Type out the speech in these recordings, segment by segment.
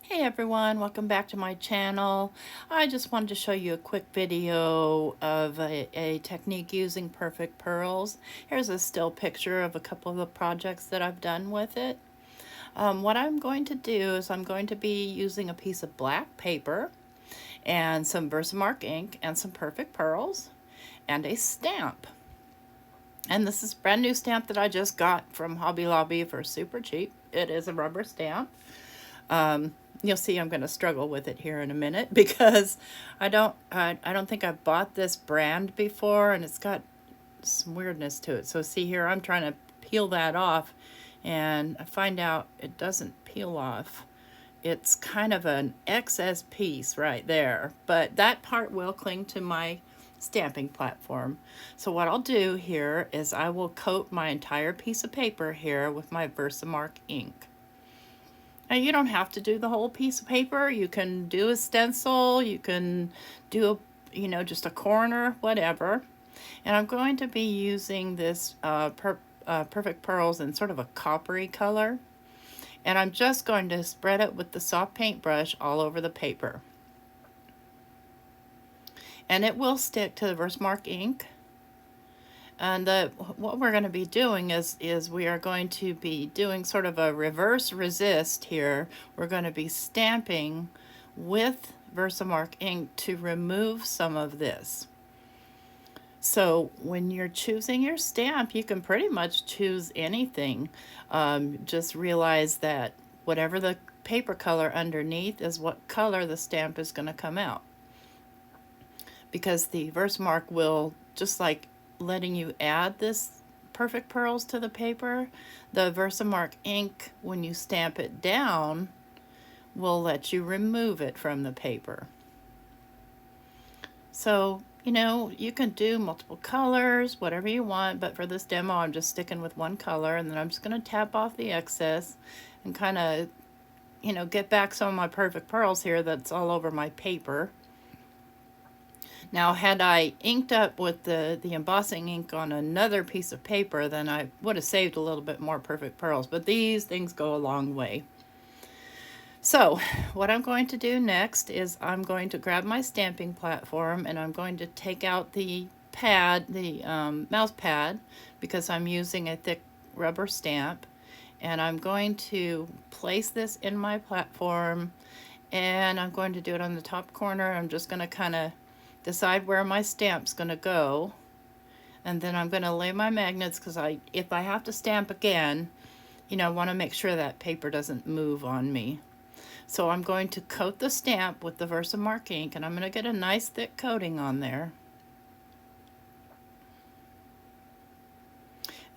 Hey everyone, welcome back to my channel. I just wanted to show you a quick video of a technique using Perfect Pearls. Here's a still picture of a couple of the projects that I've done with it. What I'm going to do is I'm going to be using a piece of black paper and some Versamark ink and some Perfect Pearls and a stamp. And this is a brand new stamp that I just got from Hobby Lobby for super cheap. It is a rubber stamp. You'll see I'm going to struggle with it here in a minute because I don't think I've bought this brand before, and it's got some weirdness to it. So see here, I'm trying to peel that off, and I find out it doesn't peel off. It's kind of an excess piece right there, but that part will cling to my stamping platform. So what I'll do here is I will coat my entire piece of paper here with my Versamark ink. Now you don't have to do the whole piece of paper. You can do a stencil, you can do just a corner, whatever. And I'm going to be using this Perfect Pearls in sort of a coppery color. And I'm just going to spread it with the soft paintbrush all over the paper. And it will stick to the Versamark ink. And what we're going to be doing is we are going to be doing sort of a reverse resist here. We're going to be stamping with Versamark ink to remove some of this. So when you're choosing your stamp, you can pretty much choose anything. Just realize that whatever the paper color underneath is what color the stamp is going to come out. Because the Versamark will, just like letting you add this Perfect Pearls to the paper, the Versamark ink, when you stamp it down, will let you remove it from the paper. So, you can do multiple colors, whatever you want, but for this demo, I'm just sticking with one color, and then I'm just going to tap off the excess and kind of, get back some of my Perfect Pearls here that's all over my paper. Now, had I inked up with the embossing ink on another piece of paper, then I would have saved a little bit more Perfect Pearls, but these things go a long way. So, what I'm going to do next is I'm going to grab my stamping platform and I'm going to take out the pad, the mouse pad, because I'm using a thick rubber stamp, and I'm going to place this in my platform, and I'm going to do it on the top corner. I'm just going to kind of decide where my stamp's going to go, and then I'm going to lay my magnets, because if I have to stamp again, I want to make sure that paper doesn't move on me. So I'm going to coat the stamp with the Versamark ink, and I'm going to get a nice thick coating on there.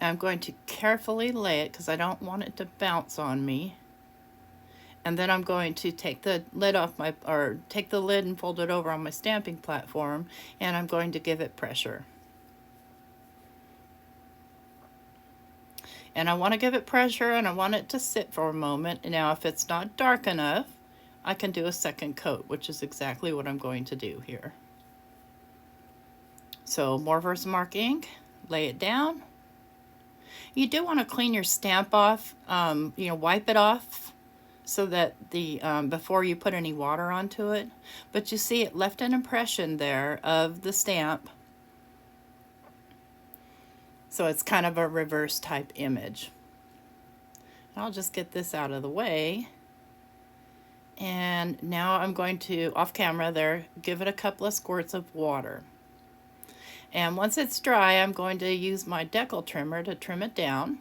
And I'm going to carefully lay it because I don't want it to bounce on me. And then I'm going to take the lid off take the lid and fold it over on my stamping platform, and I'm going to give it pressure. And I want to give it pressure, and I want it to sit for a moment. Now, if it's not dark enough, I can do a second coat, which is exactly what I'm going to do here. So more Versamark ink, lay it down. You do want to clean your stamp off, wipe it off, so that before you put any water onto it. But you see it left an impression there of the stamp. So it's kind of a reverse type image. I'll just get this out of the way. And now I'm going to, off camera there, give it a couple of squirts of water. And once it's dry, I'm going to use my decal trimmer to trim it down.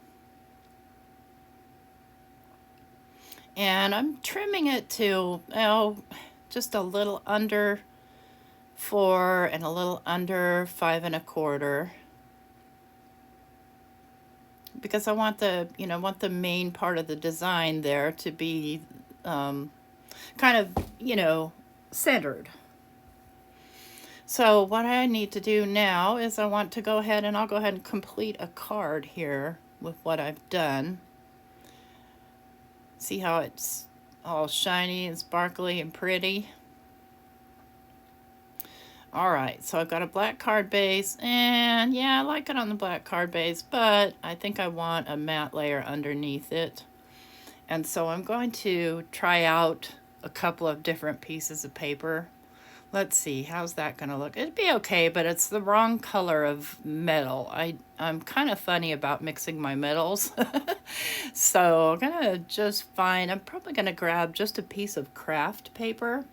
And I'm trimming it to, just a little under 4 and a little under 5 1/4. Because I want the main part of the design there to be kind of, centered. So what I need to do now is I want to go ahead and complete a card here with what I've done. See how it's all shiny and sparkly and pretty? Alright, so I've got a black card base, and yeah, I like it on the black card base, but I think I want a matte layer underneath it. And so I'm going to try out a couple of different pieces of paper. Let's see, how's that gonna look? It'd be okay, but it's the wrong color of metal. I'm kind of funny about mixing my metals. So I'm gonna just find, I'm probably gonna grab just a piece of craft paper.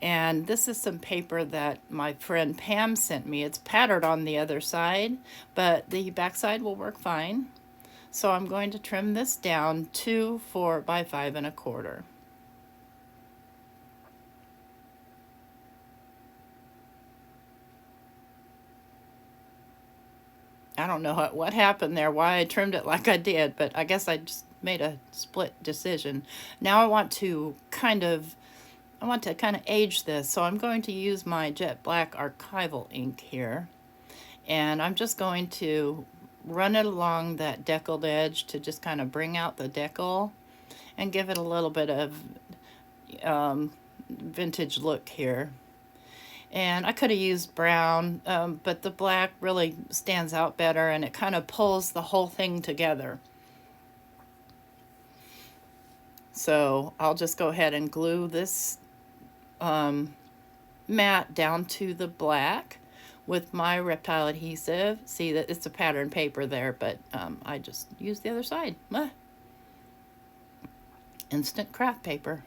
And this is some paper that my friend Pam sent me. It's patterned on the other side, but the back side will work fine. So I'm going to trim this down to 4 by 5 1/4. I don't know what happened there, why I trimmed it like I did, but I guess I just made a split decision. Now I want to kind of age this, so I'm going to use my Jet Black Archival ink here, and I'm just going to run it along that deckled edge to just kind of bring out the decal and give it a little bit of vintage look here. And I could have used brown, but the black really stands out better, and it kind of pulls the whole thing together. So I'll just go ahead and glue this mat down to the black with my Reptile adhesive. See that it's a pattern paper there, but I just used the other side. Instant craft paper.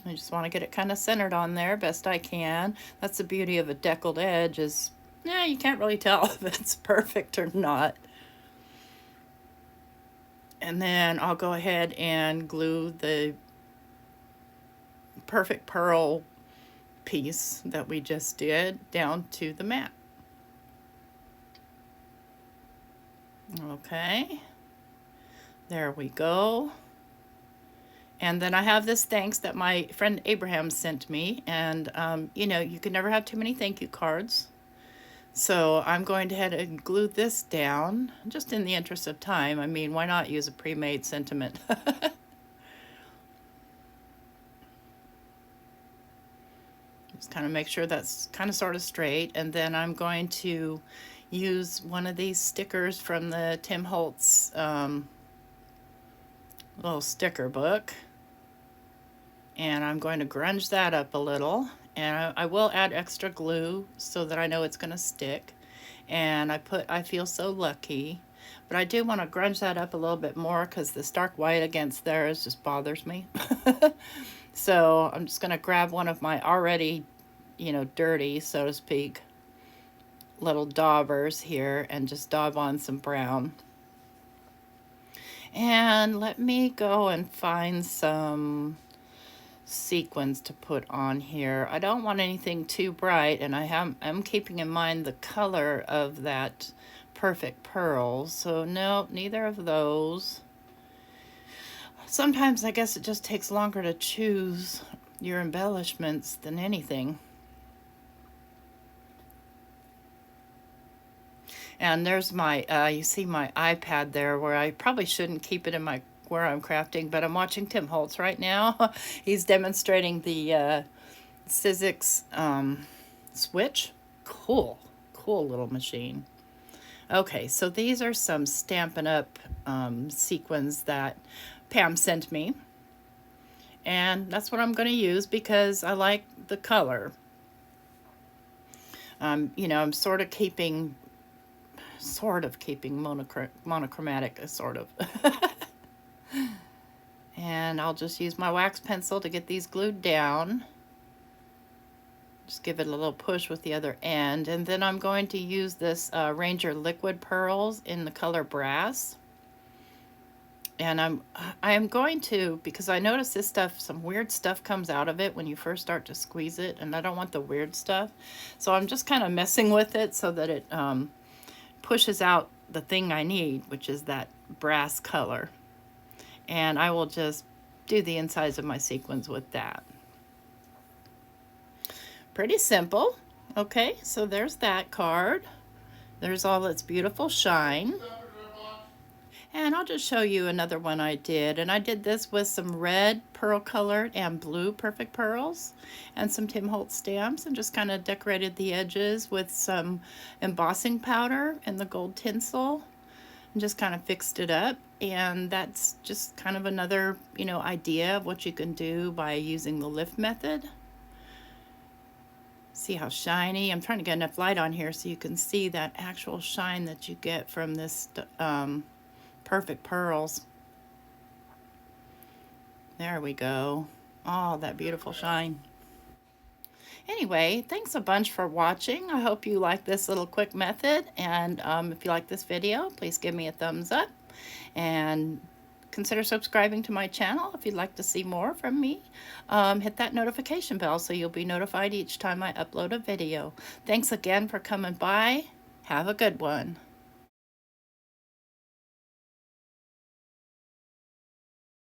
I just want to get it kind of centered on there best I can. That's the beauty of a deckled edge, is you can't really tell if it's perfect or not. And then I'll go ahead and glue the perfect pearl piece that we just did down to the mat. Okay, there we go. And then I have this thanks that my friend Abraham sent me, and you know, you can never have too many thank you cards. So I'm going to head and glue this down, just in the interest of time. I mean, why not use a pre-made sentiment? Just kind of make sure that's kind of sort of straight, and then I'm going to use one of these stickers from the Tim Holtz little sticker book, and I'm going to grunge that up a little, and I will add extra glue so that I know it's going to stick. And I feel so lucky, but I do want to grunge that up a little bit more because the stark white against theirs just bothers me. So I'm just going to grab one of my already, you know, dirty, so to speak, little daubers here and just daub on some brown. And let me go and find some sequins to put on here. I don't want anything too bright, and I'm keeping in mind the color of that Perfect Pearls. So no, neither of those. Sometimes I guess it just takes longer to choose your embellishments than anything. And there's my, you see my iPad there, where I probably shouldn't keep it in my, where I'm crafting, but I'm watching Tim Holtz right now. He's demonstrating the Sizzix switch. Cool little machine. Okay, so these are some Stampin' Up sequins that Pam sent me. And that's what I'm going to use because I like the color. You know, I'm sort of keeping monochromatic, sort of. And I'll just use my wax pencil to get these glued down. Just give it a little push with the other end. And then I'm going to use this Ranger Liquid Pearls in the color Brass. And I am going to, because I notice this stuff, some weird stuff comes out of it when you first start to squeeze it, and I don't want the weird stuff. So I'm just kind of messing with it so that it pushes out the thing I need, which is that brass color. And I will just do the insides of my sequins with that. Pretty simple. Okay, so there's that card. There's all its beautiful shine. And I'll just show you another one I did. And I did this with some red pearl colored and blue Perfect Pearls and some Tim Holtz stamps, and just kind of decorated the edges with some embossing powder and the gold tinsel. and just kind of fixed it up. And that's just kind of another, idea of what you can do by using the lift method. See how shiny? I'm trying to get enough light on here so you can see that actual shine that you get from this perfect pearls. There we go. Oh, that beautiful shine. Anyway, thanks a bunch for watching. I hope you like this little quick method, and if you like this video, please give me a thumbs up and consider subscribing to my channel if you'd like to see more from me. Hit that notification bell so you'll be notified each time I upload a video. Thanks again for coming by. Have a good one.